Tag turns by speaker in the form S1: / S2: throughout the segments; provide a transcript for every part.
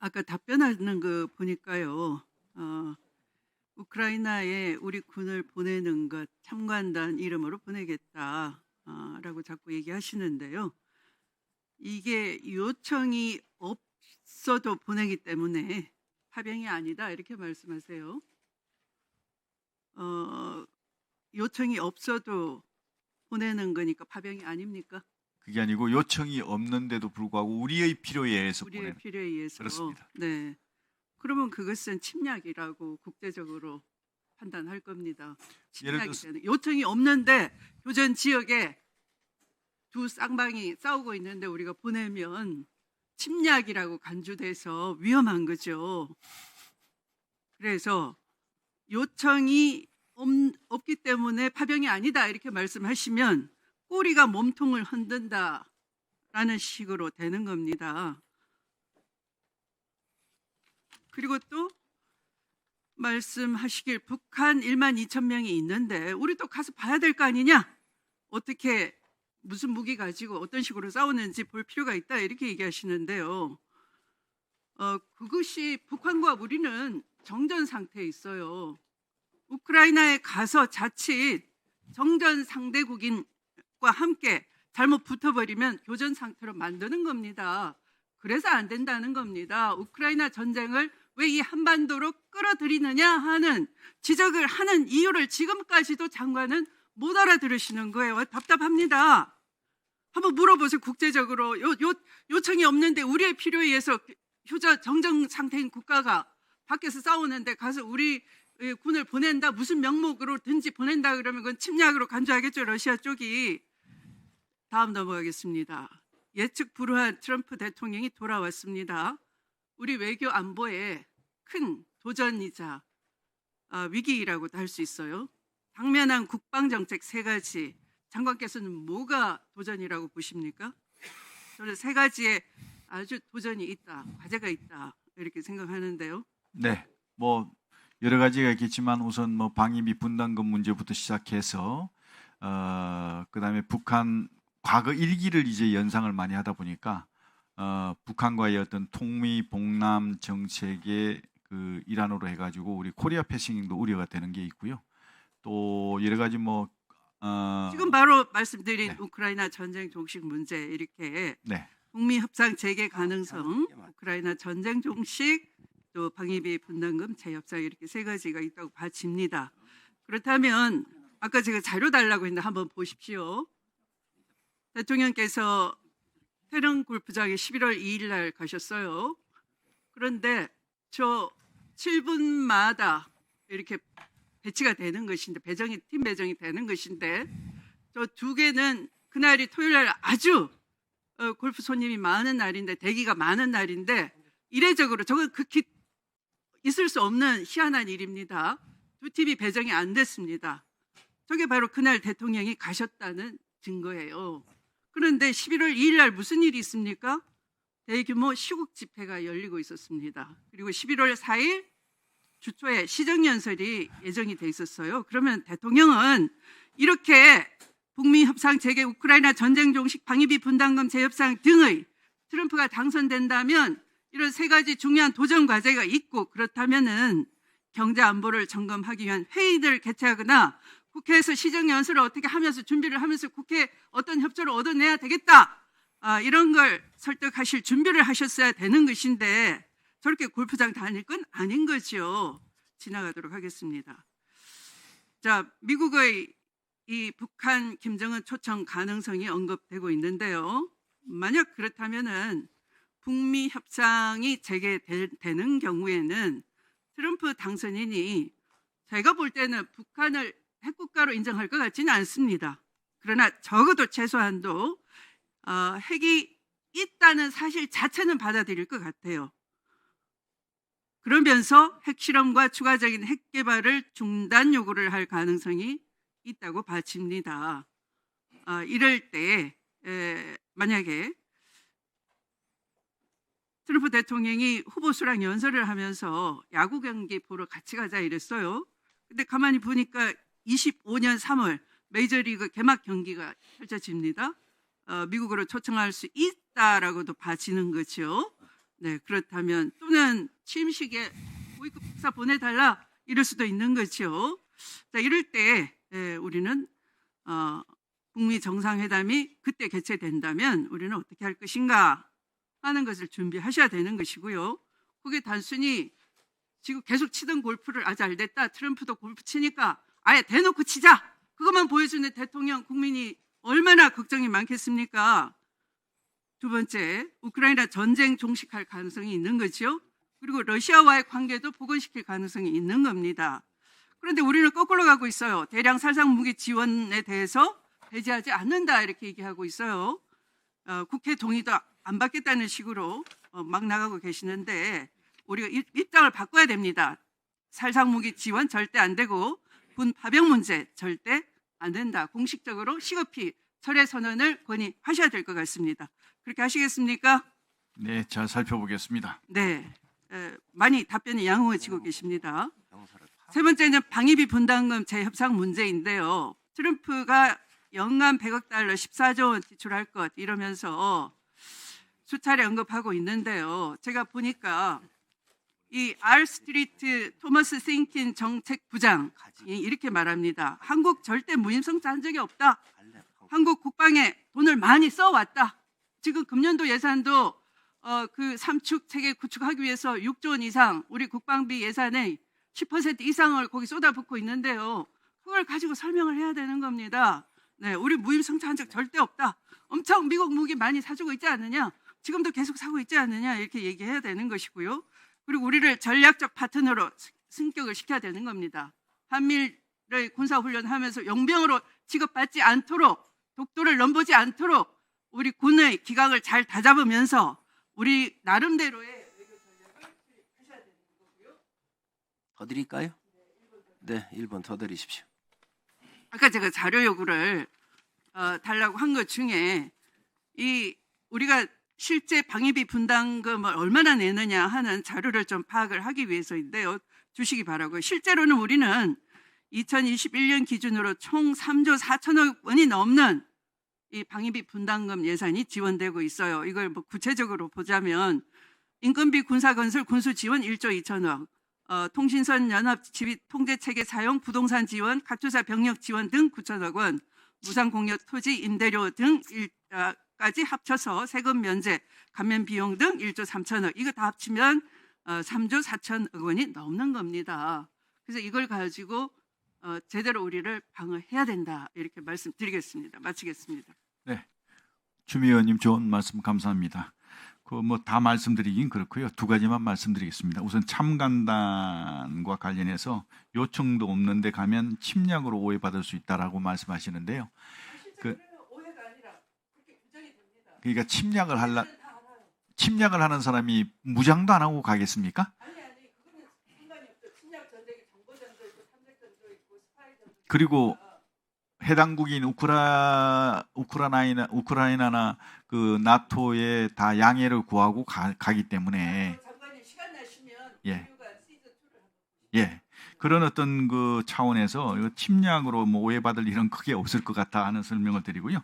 S1: 아까 답변하는 거 보니까요. 우크라이나에 우리 군을 보내는 것 참관단 이름으로 보내겠다라고 자꾸 얘기하시는데요. 이게 요청이 없어도 보내기 때문에 파병이 아니다 이렇게 말씀하세요. 요청이 없어도 보내는 거니까 파병이 아닙니까?
S2: 그게 아니고 요청이 없는데도 불구하고 우리의 필요에 의해서
S1: 우리의
S2: 보내는.
S1: 필요에 의해서.
S2: 그렇습니다.
S1: 네. 그러면 그것은 침략이라고 국제적으로 판단할 겁니다.
S2: 예를
S1: 침략이
S2: 들어서
S1: 되는 요청이 없는데 교전 지역에 두 쌍방이 싸우고 있는데 우리가 보내면 침략이라고 간주돼서 위험한 거죠. 그래서 요청이 없기 때문에 파병이 아니다 이렇게 말씀하시면 꼬리가 몸통을 흔든다라는 식으로 되는 겁니다. 그리고 또 말씀하시길 북한 1만 2천 명이 있는데 우리도 가서 봐야 될 거 아니냐? 어떻게 무슨 무기 가지고 어떤 식으로 싸우는지 볼 필요가 있다 이렇게 얘기하시는데요. 그것이 북한과 우리는 정전 상태에 있어요. 우크라이나에 가서 자칫 정전 상대국인과 함께 잘못 붙어버리면 교전 상태로 만드는 겁니다. 그래서 안 된다는 겁니다. 우크라이나 전쟁을 왜 이 한반도로 끌어들이느냐 하는 지적을 하는 이유를 지금까지도 장관은 못 알아들으시는 거예요. 답답합니다. 한번 물어보세요. 국제적으로 요청이 없는데 우리의 필요에 의해서 정전 상태인 국가가 밖에서 싸우는데 가서 우리 군을 보낸다, 무슨 명목으로든지 보낸다 그러면 그건 침략으로 간주하겠죠, 러시아 쪽이. 다음 넘어가겠습니다. 예측 불허한 트럼프 대통령이 돌아왔습니다. 우리 외교 안보에 큰 도전이자 위기라고도 할 수 있어요. 당면한 국방정책 3가지, 장관께서는 뭐가 도전이라고 보십니까? 저는 3가지에 아주 도전이 있다, 과제가 있다 이렇게 생각하는데요.
S2: 네, 뭐 여러 가지가 있겠지만 우선 뭐 방위비 분담금 문제부터 시작해서 그다음에 북한 과거 일기를 이제 연상을 많이 하다 보니까 북한과의 어떤 통미 봉남 정책의 그 일환으로 해가지고 우리 코리아 패싱도 우려가 되는 게 있고요. 또 여러 가지 뭐
S1: 지금 바로 말씀드린
S2: 네.
S1: 우크라이나 전쟁 종식 문제 이렇게
S2: 네.
S1: 북미 협상 재개 가능성, 우크라이나 전쟁 종식, 또 방위비 분담금 재협상 이렇게 3가지가 있다고 봐집니다. 그렇다면 아까 제가 자료 달라고 했는데 한번 보십시오. 대통령께서 태릉 골프장에 11월 2일 날 가셨어요. 그런데 저 7분마다 이렇게 배치가 되는 것인데 팀 배정이 되는 것인데 저 2개는 그날이 토요일 날 아주 골프 손님이 많은 날인데 대기가 많은 날인데 이례적으로 저건 극히 있을 수 없는 희한한 일입니다. 2팀이 배정이 안 됐습니다. 저게 바로 그날 대통령이 가셨다는 증거예요. 그런데 11월 2일 날 무슨 일이 있습니까? 대규모 시국 집회가 열리고 있었습니다. 그리고 11월 4일 주초에 시정연설이 예정이 돼 있었어요. 그러면 대통령은 이렇게 북미 협상 재개, 우크라이나 전쟁 종식, 방위비 분담금 재협상 등의 트럼프가 당선된다면 이런 3가지 중요한 도전 과제가 있고 그렇다면은 경제 안보를 점검하기 위한 회의들을 개최하거나 국회에서 시정연설을 어떻게 하면서 준비를 하면서 국회에 어떤 협조를 얻어내야 되겠다. 이런 걸 설득하실 준비를 하셨어야 되는 것인데 저렇게 골프장 다닐 건 아닌 거죠. 지나가도록 하겠습니다. 자, 미국의 이 북한 김정은 초청 가능성이 언급되고 있는데요. 만약 그렇다면은 북미 협상이 재개되는 경우에는 트럼프 당선인이 제가 볼 때는 북한을 핵국가로 인정할 것 같지는 않습니다. 그러나 적어도 최소한도 핵이 있다는 사실 자체는 받아들일 것 같아요. 그러면서 핵실험과 추가적인 핵 개발을 중단 요구를 할 가능성이 있다고 봐집니다. 이럴 때 만약에 트럼프 대통령이 후보 수랑 연설을 하면서 야구 경기 보러 같이 가자 이랬어요. 근데 가만히 보니까 25년 3월 메이저리그 개막 경기가 펼쳐집니다. 미국으로 초청할 수 있다라고도 봐지는 거죠. 네, 그렇다면 또는 취임식에 고위급 박사 보내달라 이럴 수도 있는 거죠. 자, 이럴 때 우리는 북미 정상회담이 그때 개최된다면 우리는 어떻게 할 것인가 하는 것을 준비하셔야 되는 것이고요. 그게 단순히 지금 계속 치던 골프를 잘 됐다. 트럼프도 골프 치니까 아예 대놓고 치자. 그것만 보여주는 대통령 국민이 얼마나 걱정이 많겠습니까? 두 번째, 우크라이나 전쟁 종식할 가능성이 있는 거죠. 그리고 러시아와의 관계도 복원시킬 가능성이 있는 겁니다. 그런데 우리는 거꾸로 가고 있어요. 대량 살상 무기 지원에 대해서 배제하지 않는다 이렇게 얘기하고 있어요. 국회 동의도 안 받겠다는 식으로 막 나가고 계시는데 우리가 입장을 바꿔야 됩니다. 살상 무기 지원 절대 안 되고 군 파병 문제 절대 안 된다. 공식적으로 시급히 철회 선언을 건의하셔야 될 것 같습니다. 그렇게 하시겠습니까?
S2: 네, 잘 살펴보겠습니다.
S1: 네, 많이 답변이 양호해지고 계십니다. 세 번째는 방위비 분담금 재협상 문제인데요. 트럼프가 연간 100억 달러 14조 원 지출할 것 이러면서 수차례 언급하고 있는데요. 제가 보니까 이 R 스트리트 토머스 싱킨 정책부장이 이렇게 말합니다. 한국 절대 무임승차한 적이 없다. 한국 국방에 돈을 많이 써왔다. 지금 금년도 예산도 그 3축 체계 구축하기 위해서 6조 원 이상 우리 국방비 예산의 10% 이상을 거기 쏟아붓고 있는데요. 그걸 가지고 설명을 해야 되는 겁니다. 네, 우리 무임승차한 적 절대 없다. 엄청 미국 무기 많이 사주고 있지 않느냐? 지금도 계속 사고 있지 않느냐? 이렇게 얘기해야 되는 것이고요. 그리고 우리를 전략적 파트너로 승격을 시켜야 되는 겁니다. 한미를 군사훈련하면서 용병으로 취급받지 않도록 독도를 넘보지 않도록 우리 군의 기강을 잘 다잡으면서 우리 나름대로의 외교 전략을 수립하셔야 되는 거고요.
S3: 더 드릴까요? 네, 1번 더 드리십시오.
S1: 아까 제가 자료 요구를 달라고 한 것 중에 이 우리가 실제 방위비 분담금을 얼마나 내느냐 하는 자료를 좀 파악을 하기 위해서인데요. 주시기 바라고요. 실제로는 우리는 2021년 기준으로 총 3조 4천억 원이 넘는 이 방위비 분담금 예산이 지원되고 있어요. 이걸 뭐 구체적으로 보자면 인건비 군사건설 군수 지원 1조 2천억, 통신선 연합 지휘 통제체계 사용 부동산 지원, 가투사 병력 지원 등 9천억 원, 무상공역 토지 임대료 등까지 합쳐서 세금 면제, 감면 비용 등 1조 3천억. 이거 다 합치면 3조 4천억 원이 넘는 겁니다. 그래서 이걸 가지고 제대로 우리를 방어해야 된다. 이렇게 말씀드리겠습니다. 마치겠습니다.
S2: 네, 추미애 의원님 좋은 말씀 감사합니다. 그 뭐 다 말씀드리긴 그렇고요. 두 가지만 말씀드리겠습니다. 우선 참관단과 관련해서 요청도 없는데 가면 침략으로 오해받을 수 있다라고 말씀하시는데요.
S1: 오해가 아니라 그렇게 규정이 됩니다.
S2: 그러니까 침략을 하는 사람이 무장도 안 하고 가겠습니까?
S1: 아니 그거는 상관이 없죠. 침략 전쟁이 정보전도 있고 탐색전도 있고 스파이전도 있고.
S2: 그리고 해당국인 우크라이나나 그 나토에 다 양해를 구하고 가기 때문에
S1: 장관님 시간 나시면
S2: 예.
S1: 교육관 시즌 2를 한번
S2: 예, 그런 어떤 그 차원에서 이거 침략으로 뭐 오해받을 일은 크게 없을 것 같다 하는 설명을 드리고요.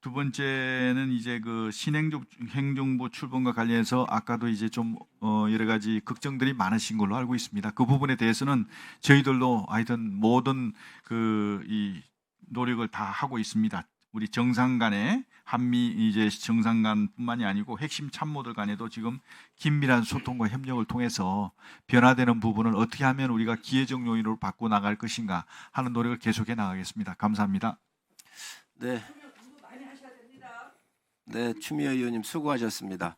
S2: 두 번째는 이제 그 신행정부 출범과 관련해서 아까도 이제 좀 여러 가지 걱정들이 많으신 걸로 알고 있습니다. 그 부분에 대해서는 저희들도 하여튼 모든 이 노력을 다 하고 있습니다. 우리 정상 간에 한미 이제 정상 간뿐만이 아니고 핵심 참모들 간에도 지금 긴밀한 소통과 협력을 통해서 변화되는 부분을 어떻게 하면 우리가 기회적 요인으로 바꿔 나갈 것인가 하는 노력을 계속해 나가겠습니다. 감사합니다.
S3: 네,
S1: 공부 많이 하셔야 됩니다.
S3: 네, 추미애 의원님 수고하셨습니다.